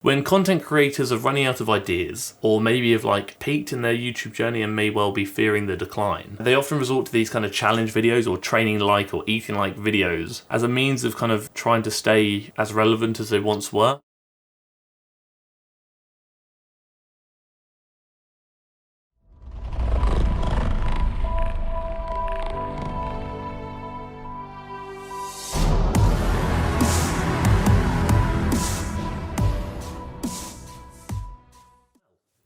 When content creators are running out of ideas, or maybe have like peaked in their YouTube journey and may well be fearing the decline, they often resort to these kind of challenge videos or training like or eating like videos as a means of kind of trying to stay as relevant as they once were.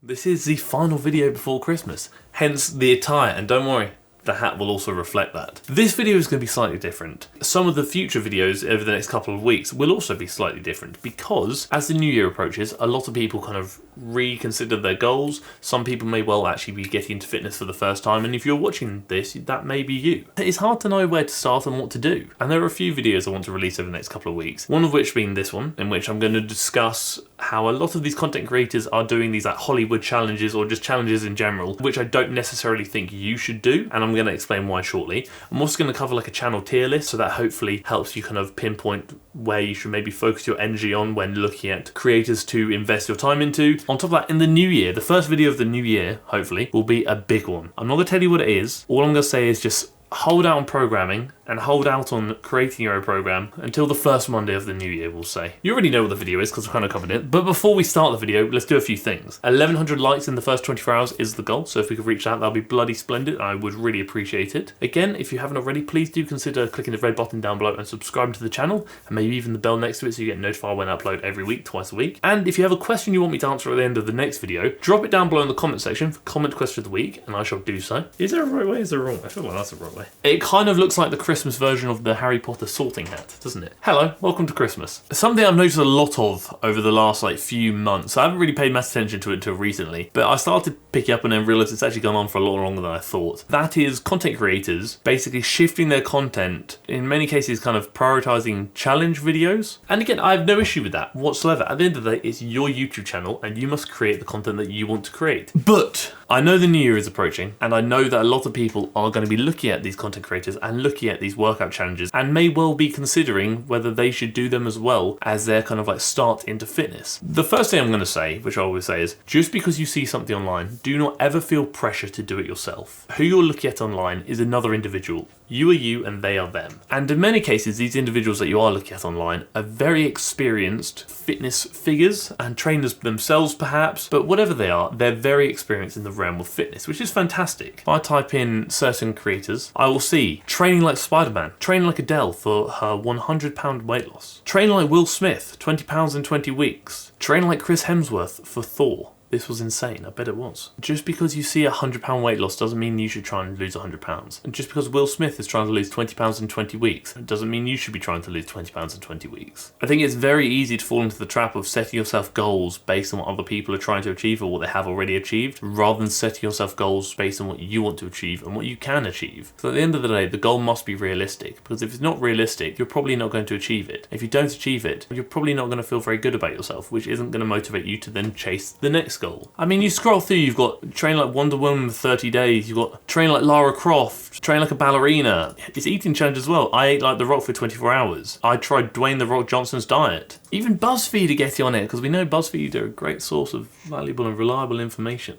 This is the final video before Christmas, hence the attire, and don't worry, the hat will also reflect that. This video is going to be slightly different. Some of the future videos over the next couple of weeks will also be slightly different because as the new year approaches, a lot of people kind of reconsider their goals. Some people may well actually be getting into fitness for the first time, and if you're watching this, that may be you. It's hard to know where to start and what to do. And there are a few videos I want to release over the next couple of weeks. One of which being this one, in which I'm going to discuss how a lot of these content creators are doing these like Hollywood challenges or just challenges in general, which I don't necessarily think you should do, and I'm going to explain why shortly. I'm also going to cover like a channel tier list, so that hopefully helps you kind of pinpoint where you should maybe focus your energy on when looking at creators to invest your time into. On top of that, in the new year, the first video of the new year, hopefully, will be a big one. I'm not going to tell you what it is. All I'm going to say is just hold out on programming and hold out on creating your own program until the first Monday of the new year, we'll say. You already know what the video is because I've kind of covered it, but before we start the video, let's do a few things. 1100 likes in the first 24 hours is the goal, so if we could reach that, that'll be bloody splendid. I would really appreciate it. Again, if you haven't already, please do consider clicking the red button down below and subscribing to the channel, and maybe even the bell next to it so you get notified when I upload every week, twice a week. And if you have a question you want me to answer at the end of the next video, drop it down below in the comment section for comment question of the week, and I shall do so. Is there a right way? Is there a wrong way? I feel like that's the right way. It kind of looks like the Christmas version of the Harry Potter sorting hat, doesn't it? Hello, welcome to Christmas. Something I've noticed a lot of over the last like few months. I haven't really paid much attention to it until recently, but I started to pick it up and then realised it's actually gone on for a lot longer than I thought. That is content creators basically shifting their content, in many cases kind of prioritizing challenge videos. And again, I have no issue with that whatsoever. At the end of the day, it's your YouTube channel and you must create the content that you want to create. But I know the new year is approaching, and I know that a lot of people are going to be looking at these content creators and looking at these workout challenges and may well be considering whether they should do them as well as their kind of like start into fitness. The first thing I'm going to say, which I always say, is just because you see something online, do not ever feel pressure to do it yourself. Who you're looking at online is another individual. You are you and they are them. And in many cases, these individuals that you are looking at online are very experienced fitness figures and trainers themselves perhaps, but whatever they are, they're very experienced in the realm of fitness, which is fantastic. If I type in certain creators, I will see training like Spider-Man, training like Adele for her 100-pound weight loss, training like Will Smith, 20 pounds in 20 weeks, training like Chris Hemsworth for Thor. This was insane, I bet it was. Just because you see a 100-pound weight loss doesn't mean you should try and lose 100 pounds. And just because Will Smith is trying to lose 20 pounds in 20 weeks, it doesn't mean you should be trying to lose 20 pounds in 20 weeks. I think it's very easy to fall into the trap of setting yourself goals based on what other people are trying to achieve or what they have already achieved, rather than setting yourself goals based on what you want to achieve and what you can achieve. So at the end of the day, the goal must be realistic, because if it's not realistic, you're probably not going to achieve it. If you don't achieve it, you're probably not going to feel very good about yourself, which isn't going to motivate you to then chase the next goal. I mean, you scroll through, you've got train like Wonder Woman for 30 days, you've got train like Lara Croft, train like a ballerina. It's eating challenge as well. I ate like The Rock for 24 hours. I tried Dwayne The Rock Johnson's diet. Even BuzzFeed are getting on it, because we know BuzzFeed are a great source of valuable and reliable information.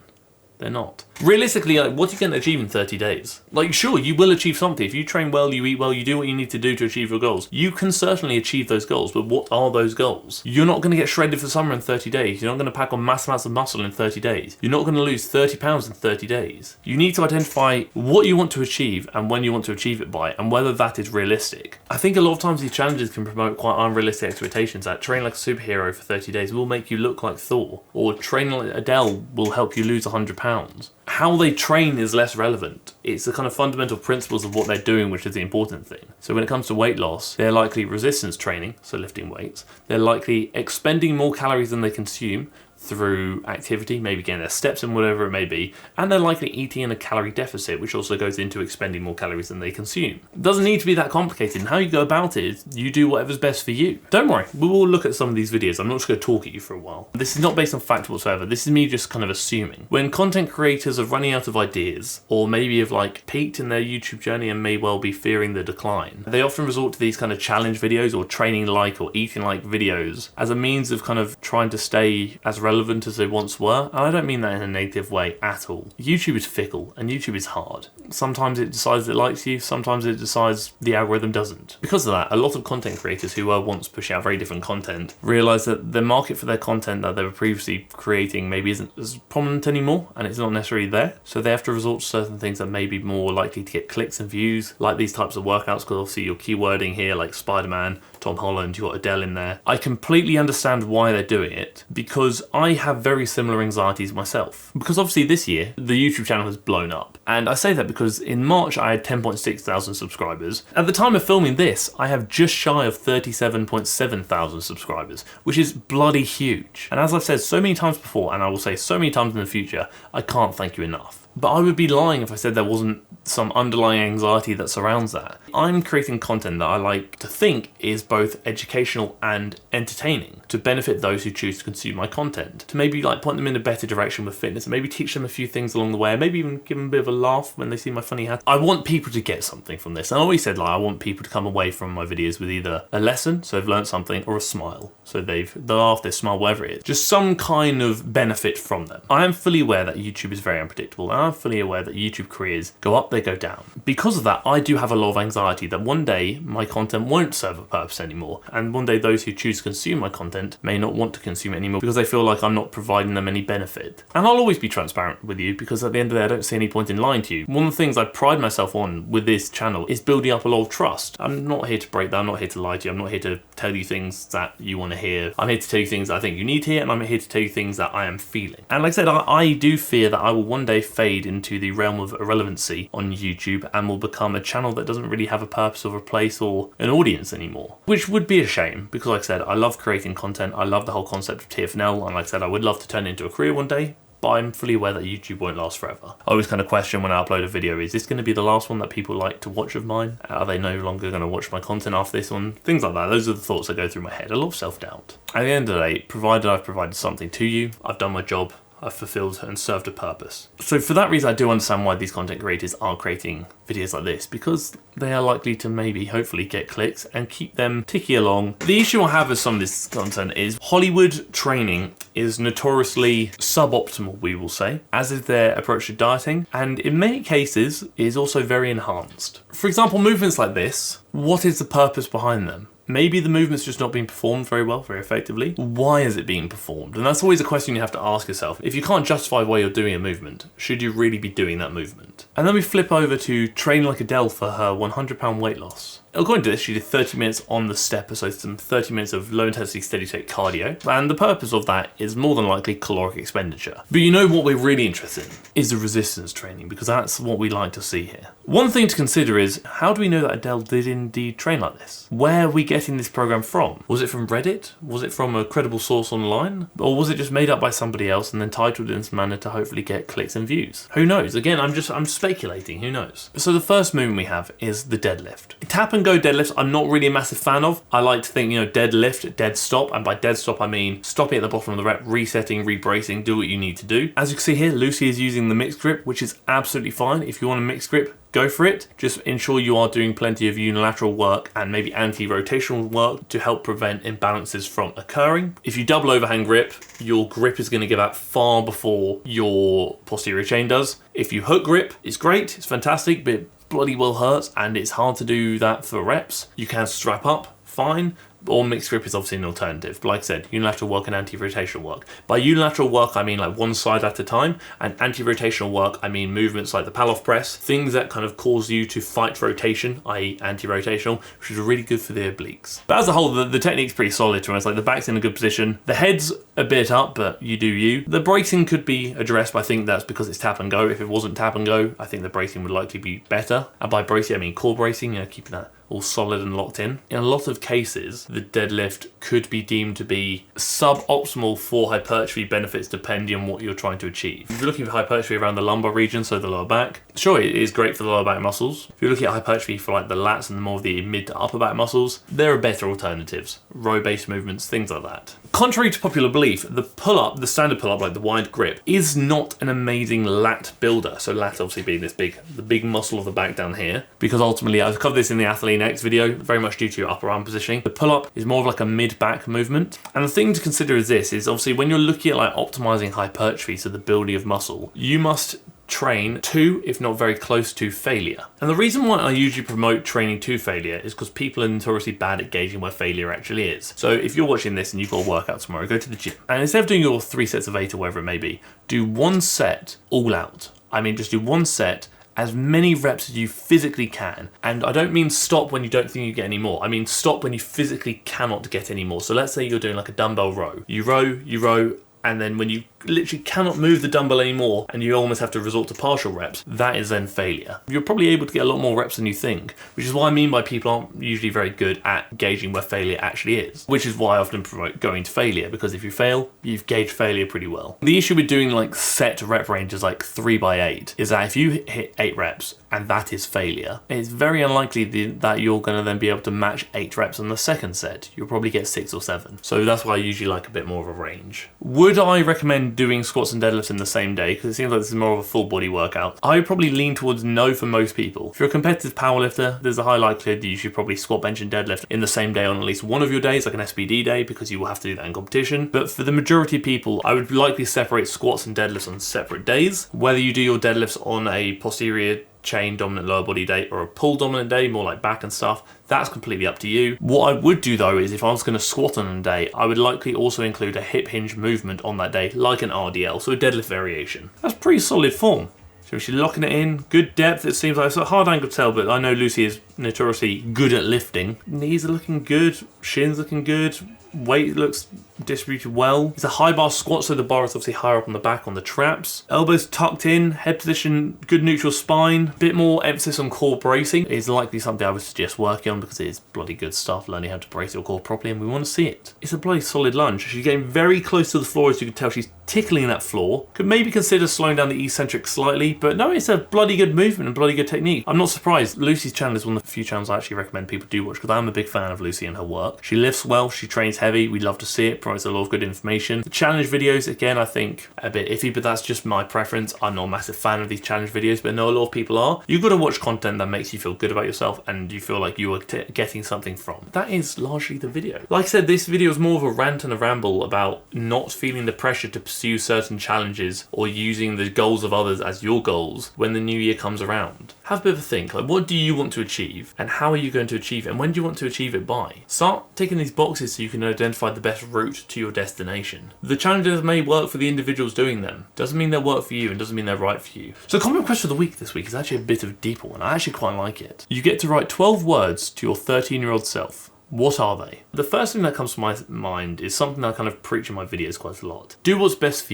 They're not. Realistically, like, what are you going to achieve in 30 days? Like, sure, you will achieve something. If you train well, you eat well, you do what you need to do to achieve your goals, you can certainly achieve those goals, but what are those goals? You're not going to get shredded for summer in 30 days. You're not going to pack on mass amounts of muscle in 30 days. You're not going to lose 30 pounds in 30 days. You need to identify what you want to achieve and when you want to achieve it by, and whether that is realistic. I think a lot of times these challenges can promote quite unrealistic expectations, that training like a superhero for 30 days will make you look like Thor, or training like Adele will help you lose 100 pounds. How they train is less relevant. It's the kind of fundamental principles of what they're doing which is the important thing. So when it comes to weight loss, they're likely resistance training, so lifting weights. They're likely expending more calories than they consume through activity, maybe getting their steps in, whatever it may be, and they're likely eating in a calorie deficit, which also goes into expending more calories than they consume. It doesn't need to be that complicated, and how you go about it is you do whatever's best for you. Don't worry, we will look at some of these videos. I'm not just going to talk at you for a while. This is not based on fact whatsoever. This is me just kind of assuming. When content creators are running out of ideas, or maybe have like peaked in their YouTube journey and may well be fearing the decline, they often resort to these kind of challenge videos or training like or eating like videos as a means of kind of trying to stay as relevant as they once were. And I don't mean that in a negative way at all. YouTube is fickle and YouTube is hard. Sometimes it decides it likes you, sometimes it decides the algorithm doesn't. Because of that, a lot of content creators who were once pushing out very different content realize that the market for their content that they were previously creating maybe isn't as prominent anymore, and it's not necessarily there. So they have to resort to certain things that may be more likely to get clicks and views, like these types of workouts, because obviously you're keywording here like Spider-Man, Tom Holland, you've got Adele in there. I completely understand why they're doing it, because I have very similar anxieties myself. Because obviously this year, the YouTube channel has blown up. And I say that because in March I had 10.6 thousand subscribers. At the time of filming this, I have just shy of 37.7 thousand subscribers, which is bloody huge. And as I've said so many times before, and I will say so many times in the future, I can't thank you enough. But I would be lying if I said there wasn't some underlying anxiety that surrounds that. I'm creating content that I like to think is both educational and entertaining to benefit those who choose to consume my content, to maybe like point them in a better direction with fitness and maybe teach them a few things along the way, and maybe even give them a bit of a laugh when they see my funny hat. I want people to get something from this. And I always said like I want people to come away from my videos with either a lesson, so they've learned something, or a smile, so they've laughed, they smile, whatever it is. Just some kind of benefit from them. I am fully aware that YouTube is very unpredictable, and I'm fully aware that YouTube careers go up, they go down. Because of that, I do have a lot of anxiety that one day my content won't serve a purpose anymore, and one day those who choose to consume my content may not want to consume it anymore because they feel like I'm not providing them any benefit. And I'll always be transparent with you, because at the end of the day I don't see any point in lying to you. One of the things I pride myself on with this channel is building up a lot of trust. I'm not here to break that, I'm not here to lie to you, I'm not here to tell you things that you want to hear. I'm here to tell you things that I think you need to hear, and I'm here to tell you things that I am feeling. And like I said, I do fear that I will one day fade into the realm of irrelevancy on YouTube and will become a channel that doesn't really have a purpose or a place or an audience anymore, which would be a shame, because like I said, I love creating content, I love the whole concept of TFNL, and like I said, I would love to turn it into a career one day, but I'm fully aware that YouTube won't last forever. I always kind of question when I upload a video, is this going to be the last one that people like to watch of mine? Are they no longer going to watch my content after this one? Things like that. Those are the thoughts that go through my head. A lot of self-doubt. At the end of the day, provided I've provided something to you, I've done my job, I've fulfilled and served a purpose. So for that reason, I do understand why these content creators are creating videos like this, because they are likely to maybe, hopefully, get clicks and keep them ticking along. The issue I have with some of this content is Hollywood training is notoriously suboptimal, we will say, as is their approach to dieting, and in many cases is also very enhanced. For example, movements like this, what is the purpose behind them? Maybe the movement's just not being performed very well, very effectively. Why is it being performed? And that's always a question you have to ask yourself. If you can't justify why you're doing a movement, should you really be doing that movement? And then we flip over to training like Adele for her 100-pound weight loss. According to this, she did 30 minutes on the stepper, so some 30 minutes of low intensity steady state cardio. And the purpose of that is more than likely caloric expenditure. But you know what we're really interested in is the resistance training, because that's what we like to see here. One thing to consider is, how do we know that Adele did indeed train like this? Where are we getting this program from? Was it from Reddit? Was it from a credible source online? Or was it just made up by somebody else and then titled in this manner to hopefully get clicks and views? Who knows? Again, I'm speculating, who knows? So the first movement we have is the deadlift. Tap and go deadlifts I'm not really a massive fan of. I like to think, you know, deadlift, dead stop, and by dead stop I mean stopping at the bottom of the rep, resetting, rebracing, do what you need to do. As you can see here, Lucy is using the mixed grip, which is absolutely fine. If you want a mixed grip, go for it. Just ensure you are doing plenty of unilateral work and maybe anti-rotational work to help prevent imbalances from occurring. If you double overhand grip, your grip is going to give out far before your posterior chain does. If you hook grip, it's great, it's fantastic, but it bloody well hurts and it's hard to do that for reps. You can strap up, fine. Or mixed grip is obviously an alternative. But like I said, unilateral work and anti-rotational work. By unilateral work, I mean like one side at a time. And anti-rotational work, I mean movements like the Palloff press. Things that kind of cause you to fight rotation, i.e. anti-rotational, which is really good for the obliques. But as a whole, the technique's pretty solid to us. Like the back's in a good position. The head's a bit up, but you do you. The bracing could be addressed, but I think that's because it's tap and go. If it wasn't tap and go, I think the bracing would likely be better. And by bracing, I mean core bracing, you know, keeping that all solid and locked in. In a lot of cases, the deadlift could be deemed to be suboptimal for hypertrophy benefits depending on what you're trying to achieve. If you're looking for hypertrophy around the lumbar region, so the lower back, sure, it is great for the lower back muscles. If you're looking at hypertrophy for like the lats and more of the mid to upper back muscles, there are better alternatives. Row-based movements, things like that. Contrary to popular belief, the pull-up, the standard pull-up, like the wide grip, is not an amazing lat builder. So lat obviously being this the big muscle of the back down here, because ultimately, I've covered this in the Athlete X video, very much due to your upper arm positioning. The pull-up is more of like a mid-back movement. And the thing to consider is this, is obviously when you're looking at like optimizing hypertrophy, so the building of muscle, you must train to, if not very close to, failure. And the reason why I usually promote training to failure is because people are notoriously bad at gauging where failure actually is. So if you're watching this and you've got a workout tomorrow, go to the gym, and instead of doing your 3 sets of 8 or whatever it may be, do 1 set all out. I mean, just do 1 set, as many reps as you physically can. And I don't mean stop when you don't think you get any more. I mean stop when you physically cannot get any more. So let's say you're doing like a dumbbell row. You row, and then when you literally cannot move the dumbbell anymore and you almost have to resort to partial reps, that is then failure. You're probably able to get a lot more reps than you think, which is what I mean by people aren't usually very good at gauging where failure actually is, which is why I often promote going to failure, because if you fail, you've gauged failure pretty well. The issue with doing like set rep ranges like 3x8 is that if you hit 8 reps and that is failure, it's very unlikely that you're going to then be able to match 8 reps on the second set. You'll probably get 6 or 7. So that's why I usually like a bit more of a range. Would I recommend doing squats and deadlifts in the same day? Because it seems like this is more of a full body workout. I would probably lean towards no for most people. If you're a competitive powerlifter, there's a high likelihood that you should probably squat, bench and deadlift in the same day on at least one of your days, like an SBD day, because you will have to do that in competition. But for the majority of people, I would likely separate squats and deadlifts on separate days. Whether you do your deadlifts on a posterior chain dominant lower body day or a pull dominant day, more like back and stuff, that's completely up to you. What I would do though is if I was going to squat on a day, I would likely also include a hip hinge movement on that day, like an RDL, so a deadlift variation. That's pretty solid form. So she's locking it in, good depth. It seems like it's a hard angle to tell, but I know Lucy is notoriously good at lifting. Knees are looking good, shins looking good, weight looks distributed well. It's a high bar squat, so the bar is obviously higher up on the back on the traps. Elbows tucked in, head position, good neutral spine. Bit more emphasis on core bracing is likely something I would suggest working on, because it is bloody good stuff, learning how to brace your core properly, and we want to see it. It's a bloody solid lunge. She's getting very close to the floor, as you can tell. She's tickling that floor. Could maybe consider slowing down the eccentric slightly, but no, it's a bloody good movement and bloody good technique. I'm not surprised. Lucy's channel is one of the few channels I actually recommend people do watch, because I'm a big fan of Lucy and her work. She lifts well, she trains heavy, we love to see it, provides a lot of good information. The challenge videos, again, I think a bit iffy, but that's just my preference. I'm not a massive fan of these challenge videos, but I know a lot of people are. You've got to watch content that makes you feel good about yourself and you feel like you are getting something from. That is largely the video. Like I said, this video is more of a rant and a ramble about not feeling the pressure to pursue certain challenges or using the goals of others as your goals when the new year comes around. Have a bit of a think, like what do you want to achieve and how are you going to achieve it and when do you want to achieve it by? Start ticking these boxes so you can identify the best route to your destination. The challenges may work for the individuals doing them. Doesn't mean they'll work for you and doesn't mean they're right for you. So comment question of the week this week is actually a bit of a deeper one. I actually quite like it. You get to write 12 words to your 13-year-old self. What are they? The first thing that comes to my mind is something I kind of preach in my videos quite a lot. Do what's best for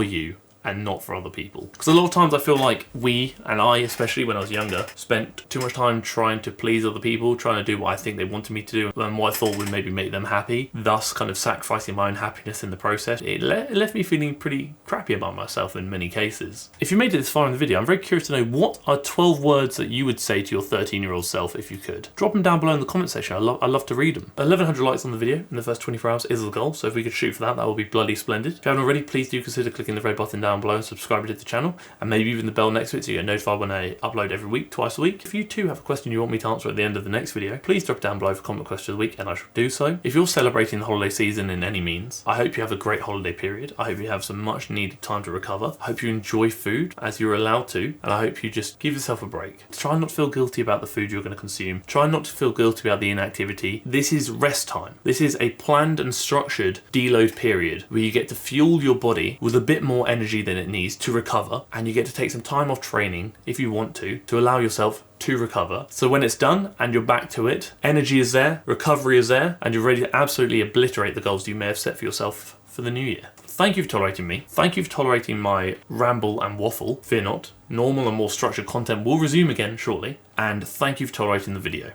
you, and not for other people. Because a lot of times I feel like we, and I especially when I was younger, spent too much time trying to please other people, trying to do what I think they wanted me to do and what I thought would maybe make them happy, thus kind of sacrificing my own happiness in the process. It left me feeling pretty crappy about myself in many cases. If you made it this far in the video, I'm very curious to know what are 12 words that you would say to your 13-year-old self if you could. Drop them down below in the comment section. I love to read them. 1100 likes on the video in the first 24 hours is the goal, so if we could shoot for that, that would be bloody splendid. If you haven't already, please do consider clicking the red button down below and subscribing to the channel, and maybe even the bell next to it so you get notified when I upload every week, twice a week. If you too have a question you want me to answer at the end of the next video, please drop it down below for comment question of the week and I shall do so. If you're celebrating the holiday season in any means, I hope you have a great holiday period. I hope you have some much needed time to recover. I hope you enjoy food as you're allowed to, and I hope you just give yourself a break. Try not to feel guilty about the food you're going to consume. Try not to feel guilty about the inactivity. This is rest time. This is a planned and structured deload period where you get to fuel your body with a bit more energy than it needs to recover, and you get to take some time off training if you want to allow yourself to recover. So when it's done and you're back to it, energy is there, recovery is there, and you're ready to absolutely obliterate the goals you may have set for yourself for the new year. Thank you for tolerating me. Thank you for tolerating my ramble and waffle. Fear not, normal and more structured content will resume again shortly, and thank you for tolerating the video.